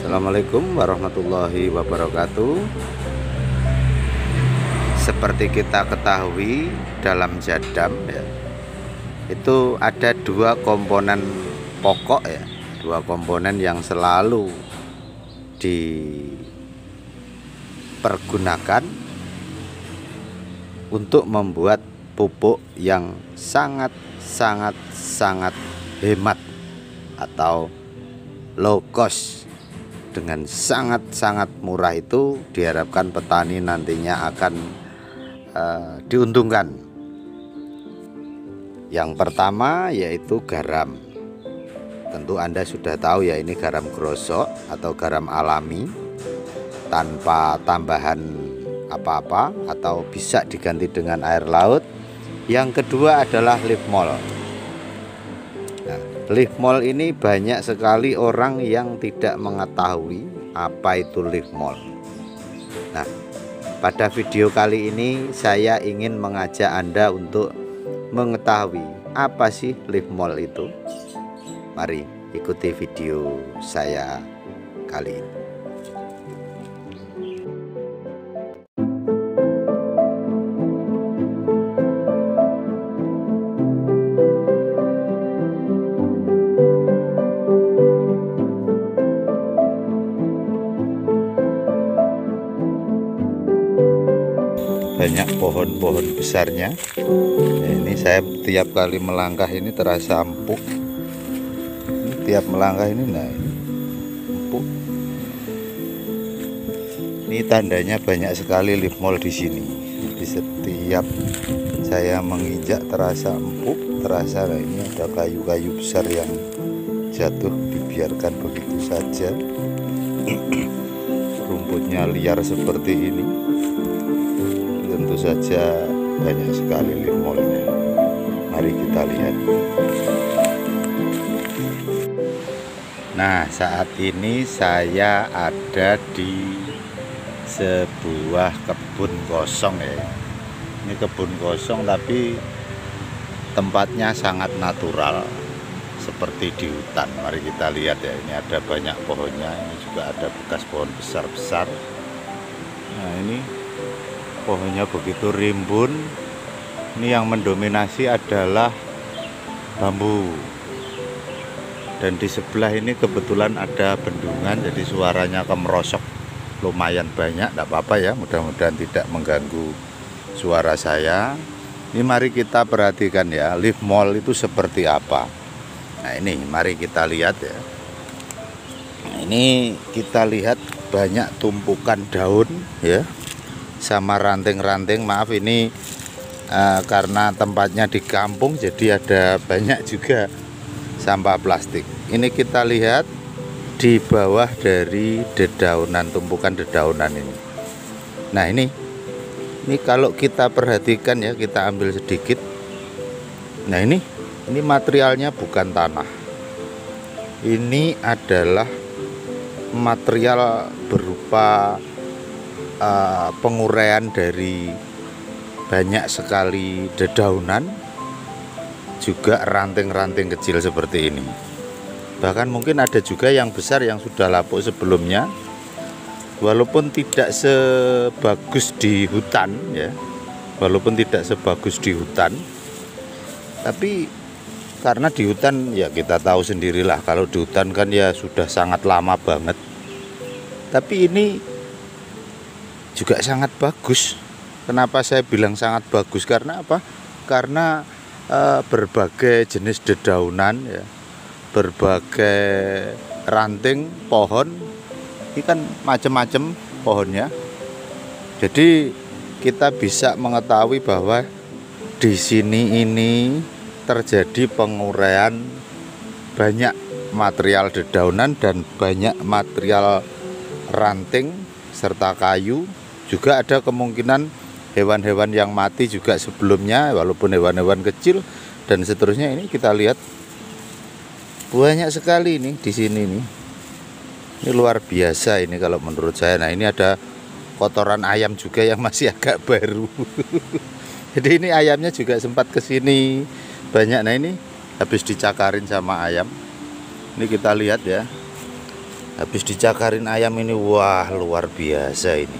Assalamualaikum warahmatullahi wabarakatuh. Seperti kita ketahui, dalam jadam ya, itu ada dua komponen pokok ya, dua komponen yang selalu dipergunakan untuk membuat pupuk yang sangat hemat atau low cost. Dengan sangat murah itu diharapkan petani nantinya akan diuntungkan. Yang pertama yaitu garam. Tentu Anda sudah tahu ya, ini garam grosok atau garam alami tanpa tambahan apa-apa atau bisa diganti dengan air laut. Yang kedua adalah leaf mold. Leaf mold ini banyak sekali orang yang tidak mengetahui apa itu leaf mold. Nah, pada video kali ini saya ingin mengajak Anda untuk mengetahui apa sih leaf mold itu. Mari ikuti video saya kali ini. Banyak pohon-pohon besarnya. Nah, ini saya tiap kali melangkah ini terasa empuk. Ini tiap melangkah ini, nah ini empuk. Ini tandanya banyak sekali leaf mold di sini. Jadi setiap saya menginjak terasa empuk, terasa nah ini ada kayu-kayu besar yang jatuh dibiarkan begitu saja. Rumputnya liar seperti ini. Tentu saja banyak sekali leaf moldnya. Mari kita lihat. Nah, saat ini saya ada di sebuah kebun kosong ya. Ini kebun kosong tapi tempatnya sangat natural seperti di hutan. Mari kita lihat ya. Ini ada banyak pohonnya. Ini juga ada bekas pohon besar-besar. Nah, ini pohonnya begitu rimbun. Ini yang mendominasi adalah bambu. Dan di sebelah ini kebetulan ada bendungan, jadi suaranya kemerosok lumayan banyak. Tidak apa-apa ya, mudah-mudahan tidak mengganggu suara saya. Ini mari kita perhatikan ya, leaf mold itu seperti apa. Nah ini mari kita lihat ya. Nah, ini kita lihat banyak tumpukan daun ya, sama ranting-ranting. Maaf ini karena tempatnya di kampung, jadi ada banyak juga sampah plastik. Ini kita lihat di bawah dari dedaunan, tumpukan dedaunan ini. Nah ini kalau kita perhatikan ya, kita ambil sedikit. Nah ini materialnya bukan tanah. Ini adalah material berupa penguraian dari banyak sekali dedaunan, juga ranting-ranting kecil seperti ini. Bahkan mungkin ada juga yang besar yang sudah lapuk sebelumnya, walaupun tidak sebagus di hutan ya, tapi karena di hutan ya kita tahu sendirilah, kalau di hutan kan ya sudah sangat lama banget. Tapi ini juga sangat bagus. Kenapa saya bilang sangat bagus? Karena apa? Karena berbagai jenis dedaunan ya, berbagai ranting pohon, ini kan macam-macam pohonnya. Jadi kita bisa mengetahui bahwa di sini ini terjadi penguraian banyak material dedaunan dan banyak material ranting serta kayu. Juga ada kemungkinan hewan-hewan yang mati juga sebelumnya, walaupun hewan-hewan kecil dan seterusnya. Ini kita lihat banyak sekali ini di sini nih. Ini luar biasa ini kalau menurut saya. Nah ini ada kotoran ayam juga yang masih agak baru. Jadi ini ayamnya juga sempat kesini banyak. Nah ini habis dicakarin sama ayam. Ini kita lihat ya. Habis dicakarin ayam ini, wah luar biasa ini.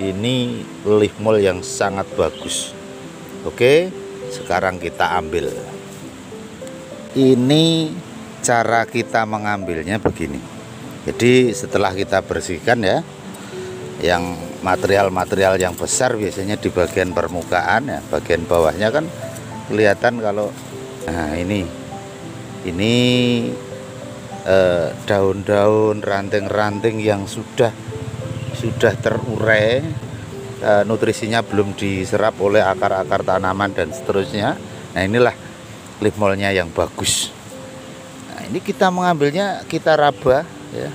Ini lifmol yang sangat bagus. Oke, sekarang kita ambil. Ini cara kita mengambilnya begini. Jadi setelah kita bersihkan ya, yang material-material yang besar biasanya di bagian permukaan ya, bagian bawahnya kan kelihatan kalau nah ini daun-daun, ranting-ranting yang sudah terurai, nutrisinya belum diserap oleh akar-akar tanaman dan seterusnya. Nah inilah lifmolnya yang bagus. Nah ini kita mengambilnya, kita raba ya,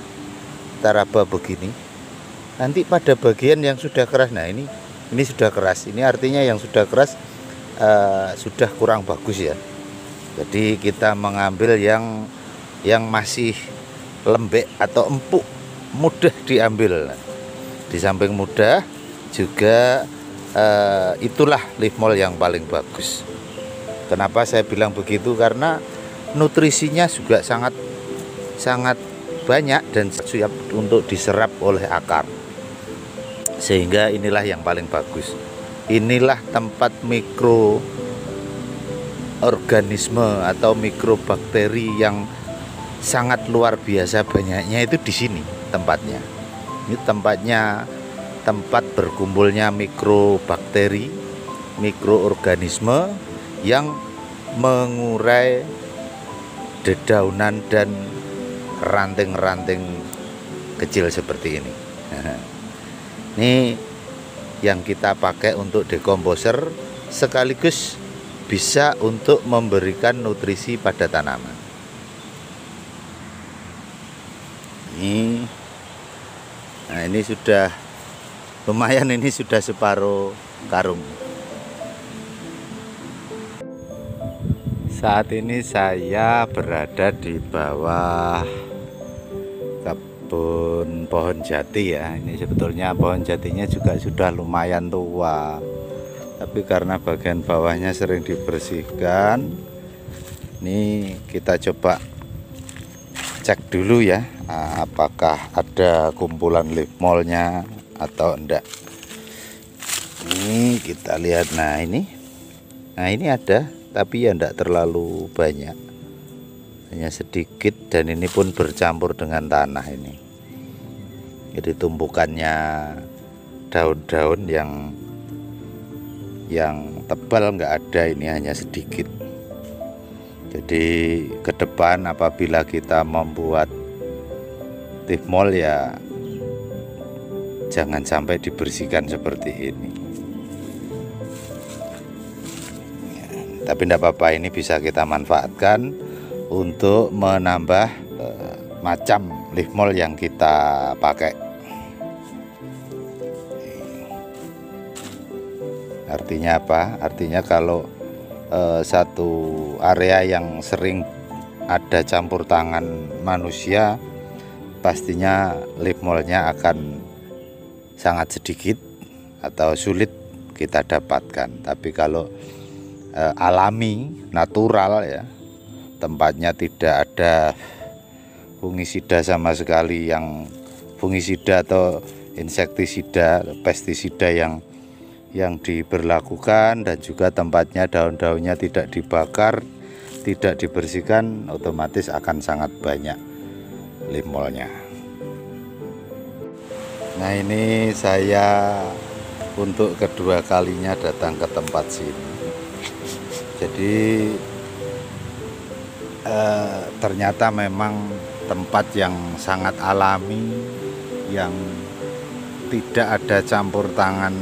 kita raba begini. Nanti pada bagian yang sudah keras, nah ini sudah keras, ini artinya yang sudah keras sudah kurang bagus ya. Jadi kita mengambil yang masih lembek atau empuk, mudah diambil. Di samping mudah juga itulah lifmol yang paling bagus. Kenapa saya bilang begitu? Karena nutrisinya juga sangat banyak dan siap untuk diserap oleh akar. Sehingga inilah yang paling bagus. Inilah tempat mikroorganisme atau mikrobakteri yang sangat luar biasa banyaknya, itu di sini tempatnya. Ini tempatnya, tempat berkumpulnya mikrobakteri, mikroorganisme yang mengurai dedaunan dan ranting-ranting kecil seperti ini. Ini yang kita pakai untuk dekomposer, sekaligus bisa untuk memberikan nutrisi pada tanaman. Nah ini sudah lumayan, ini sudah separuh karung. Saat ini saya berada di bawah kebun pohon jati ya. Ini sebetulnya pohon jatinya juga sudah lumayan tua, tapi karena bagian bawahnya sering dibersihkan, ini kita coba cek dulu ya, apakah ada kumpulan lifmolnya atau enggak. Ini kita lihat. Nah ini ada, tapi ya enggak terlalu banyak, hanya sedikit, dan ini pun bercampur dengan tanah ini. Jadi tumpukannya daun-daun yang tebal enggak ada, ini hanya sedikit. Jadi ke depan apabila kita membuat lifmol ya jangan sampai dibersihkan seperti ini ya, tapi tidak apa-apa, ini bisa kita manfaatkan untuk menambah macam lifmol yang kita pakai. Artinya apa? Artinya kalau satu area yang sering ada campur tangan manusia, pastinya lifmolnya akan sangat sedikit atau sulit kita dapatkan. Tapi kalau alami, natural ya, tempatnya tidak ada fungisida sama sekali, yang fungisida atau insektisida, pestisida yang diberlakukan, dan juga tempatnya daun-daunnya tidak dibakar, tidak dibersihkan, otomatis akan sangat banyak lifmolnya. Nah ini saya untuk kedua kalinya datang ke tempat sini. Jadi ternyata memang tempat yang sangat alami, yang tidak ada campur tangan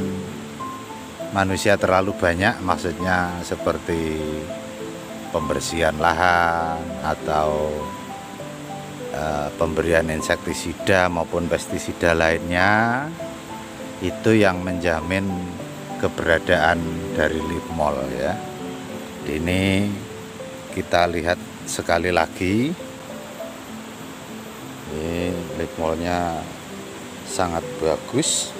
manusia terlalu banyak, maksudnya seperti pembersihan lahan atau pemberian insektisida maupun pestisida lainnya, itu yang menjamin keberadaan dari lifmol ya. Ini kita lihat sekali lagi, ini lifmolnya sangat bagus.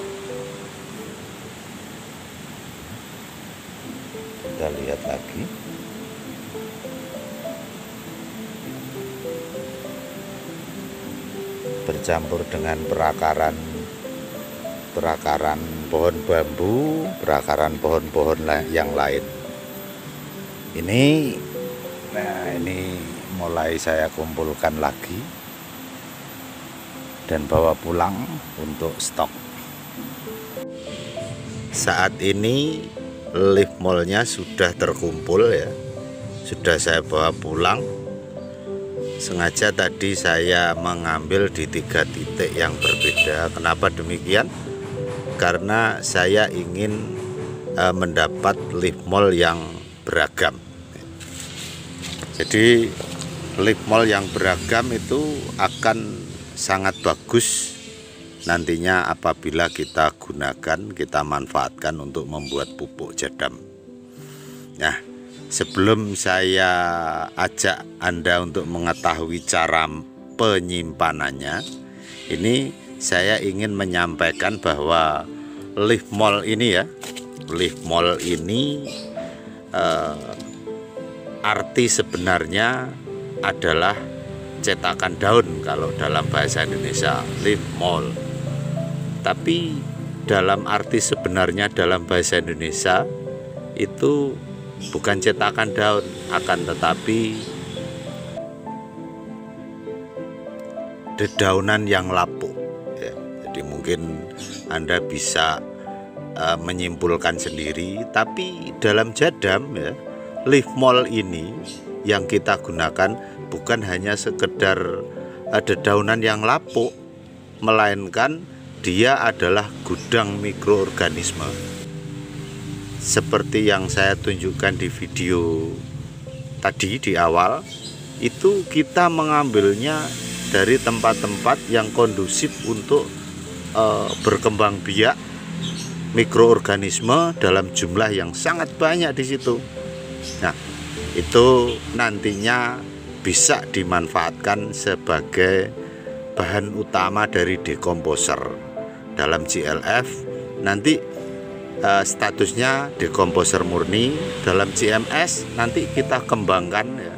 Kita lihat lagi. bercampur dengan perakaran pohon bambu, perakaran pohon-pohon yang lain. Ini mulai saya kumpulkan lagi dan bawa pulang untuk stok. Saat ini leaf moldnya sudah terkumpul ya, sudah saya bawa pulang. Sengaja tadi saya mengambil di 3 titik yang berbeda. Kenapa demikian? Karena saya ingin mendapat leaf mold yang beragam. Jadi leaf mold yang beragam itu akan sangat bagus nantinya apabila kita gunakan, kita manfaatkan untuk membuat pupuk jadam. Nah, sebelum saya ajak Anda untuk mengetahui cara penyimpanannya, ini saya ingin menyampaikan bahwa leaf mold ini ya, leaf mold ini arti sebenarnya adalah cetakan daun kalau dalam bahasa Indonesia, leaf mold. Tapi dalam arti sebenarnya dalam bahasa Indonesia itu bukan cetakan daun, akan tetapi dedaunan yang lapuk ya. Jadi mungkin Anda bisa menyimpulkan sendiri, tapi dalam jadam ya, leaf mold ini yang kita gunakan bukan hanya sekedar dedaunan yang lapuk, melainkan dia adalah gudang mikroorganisme. Seperti yang saya tunjukkan di video tadi di awal, itu kita mengambilnya dari tempat-tempat yang kondusif untuk berkembang biak mikroorganisme dalam jumlah yang sangat banyak di situ. Nah, itu nantinya bisa dimanfaatkan sebagai bahan utama dari dekomposer. Dalam GLF nanti statusnya dekomposer murni. Dalam CMS nanti kita kembangkan ya,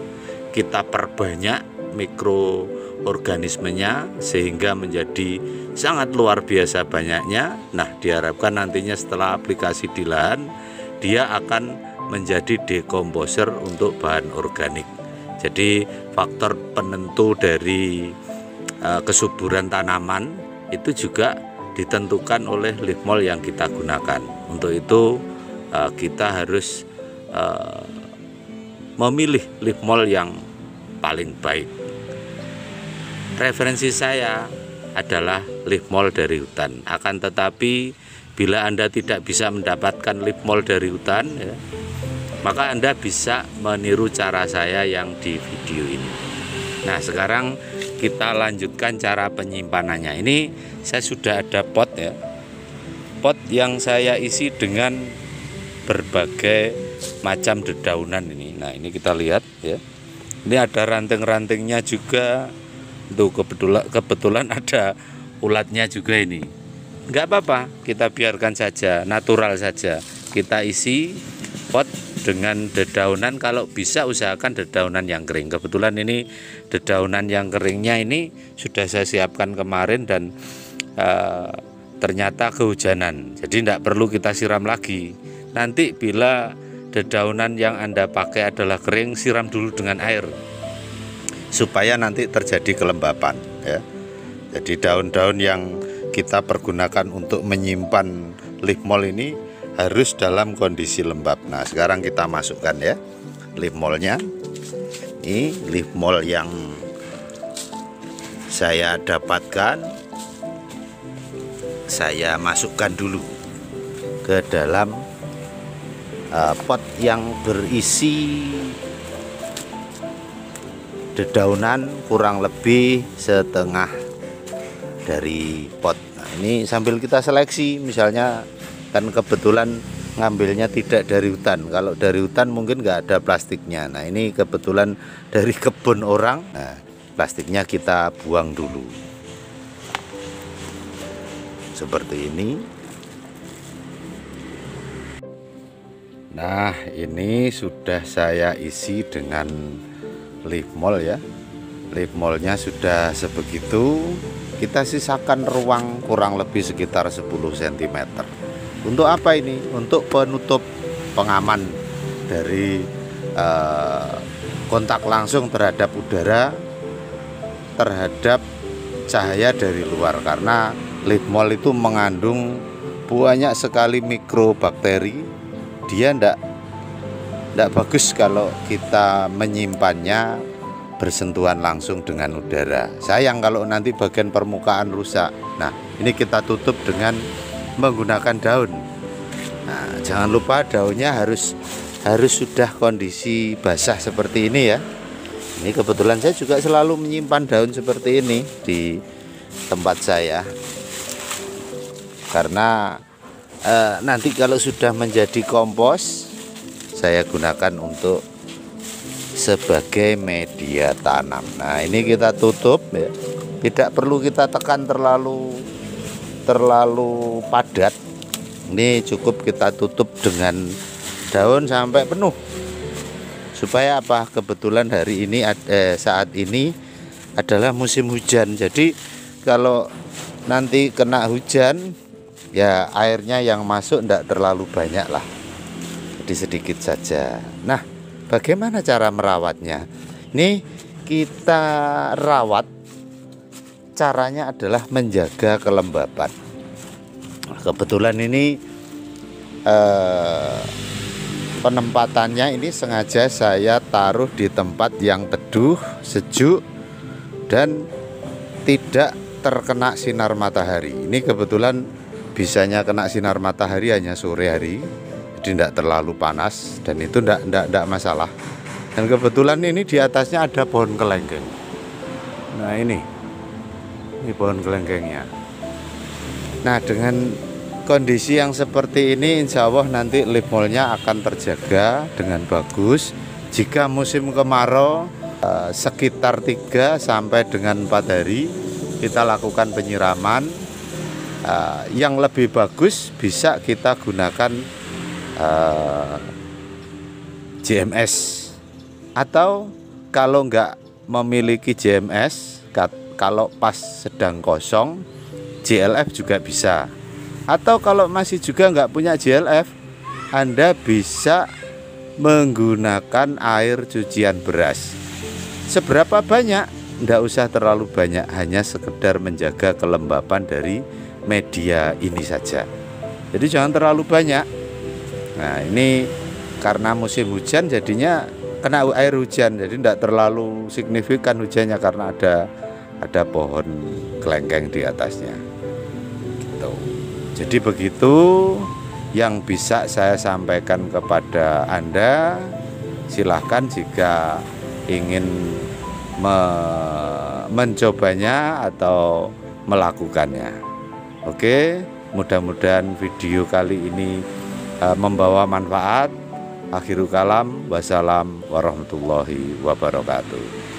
kita perbanyak mikroorganismenya sehingga menjadi sangat luar biasa banyaknya. Nah, diharapkan nantinya setelah aplikasi di lahan, dia akan menjadi dekomposer untuk bahan organik. Jadi faktor penentu dari kesuburan tanaman itu juga ditentukan oleh leaf mold yang kita gunakan. Untuk itu kita harus memilih leaf mold yang paling baik. Referensi saya adalah leaf mold dari hutan. Akan tetapi bila Anda tidak bisa mendapatkan leaf mold dari hutan ya, maka Anda bisa meniru cara saya yang di video ini. Nah, sekarang kita lanjutkan cara penyimpanannya. Ini saya sudah ada pot ya, pot yang saya isi dengan berbagai macam dedaunan ini. Nah, ini kita lihat ya, ini ada ranting-rantingnya juga. Tuh kebetulan ada ulatnya juga ini. Enggak apa-apa, kita biarkan saja, natural saja. Kita isi pot dengan dedaunan, kalau bisa usahakan dedaunan yang kering. Kebetulan ini dedaunan yang keringnya ini sudah saya siapkan kemarin dan ternyata kehujanan, jadi tidak perlu kita siram lagi. Nanti bila dedaunan yang Anda pakai adalah kering, siram dulu dengan air supaya nanti terjadi kelembapan ya. Jadi daun-daun yang kita pergunakan untuk menyimpan leaf mold ini harus dalam kondisi lembab. Nah, sekarang kita masukkan ya leaf moldnya. Ini leaf mold yang saya dapatkan, saya masukkan dulu ke dalam pot yang berisi dedaunan kurang lebih setengah dari pot. Nah, ini sambil kita seleksi, misalnya kan kebetulan ngambilnya tidak dari hutan. Kalau dari hutan mungkin nggak ada plastiknya. Nah, ini kebetulan dari kebun orang. Nah, plastiknya kita buang dulu seperti ini. Nah, ini sudah saya isi dengan leaf mold ya. Leaf moldnya sudah sebegitu. kita sisakan ruang kurang lebih sekitar 10 cm. Untuk apa ini? Untuk penutup pengaman dari kontak langsung terhadap udara, terhadap cahaya dari luar, karena leaf mold itu mengandung banyak sekali mikrobakteri. Dia ndak bagus kalau kita menyimpannya bersentuhan langsung dengan udara. Sayang kalau nanti bagian permukaan rusak. Nah, ini kita tutup dengan menggunakan daun. Nah, jangan lupa daunnya harus sudah kondisi basah seperti ini ya. Ini kebetulan saya juga selalu menyimpan daun seperti ini di tempat saya. Karena nanti kalau sudah menjadi kompos, saya gunakan untuk sebagai media tanam. Nah, ini kita tutup ya. Tidak perlu kita tekan terlalu padat. Ini cukup kita tutup dengan daun sampai penuh. Supaya apa? Kebetulan hari ini saat ini adalah musim hujan. Jadi kalau nanti kena hujan ya airnya yang masuk tidak terlalu banyak lah. Jadi sedikit saja. Nah, bagaimana cara merawatnya? Ini kita rawat, caranya adalah menjaga kelembapan. Kebetulan ini penempatannya ini sengaja saya taruh di tempat yang teduh, sejuk, dan tidak terkena sinar matahari. Ini kebetulan bisanya kena sinar matahari hanya sore hari, jadi tidak terlalu panas, dan itu tidak masalah. Dan kebetulan ini di atasnya ada pohon kelenggeng. Nah, ini pohon kelenggengnya. Nah, dengan kondisi yang seperti ini, insya Allah nanti leaf moldnya akan terjaga dengan bagus. Jika musim kemarau sekitar 3 sampai dengan 4 hari kita lakukan penyiraman. Yang lebih bagus bisa kita gunakan JMS, atau kalau nggak memiliki JMS, kalau pas sedang kosong JLF juga bisa. Atau kalau masih juga nggak punya JLF, Anda bisa menggunakan air cucian beras. Seberapa banyak? Nggak usah terlalu banyak, hanya sekedar menjaga kelembapan dari media ini saja. Jadi jangan terlalu banyak. Nah, ini karena musim hujan jadinya kena air hujan, jadi tidak terlalu signifikan hujannya karena ada pohon kelengkeng di atasnya. Gitu. Jadi begitu yang bisa saya sampaikan kepada Anda. Silahkan jika ingin mencobanya atau melakukannya. Oke, mudah-mudahan video kali ini membawa manfaat. Akhirul kalam, wassalam warahmatullahi wabarakatuh.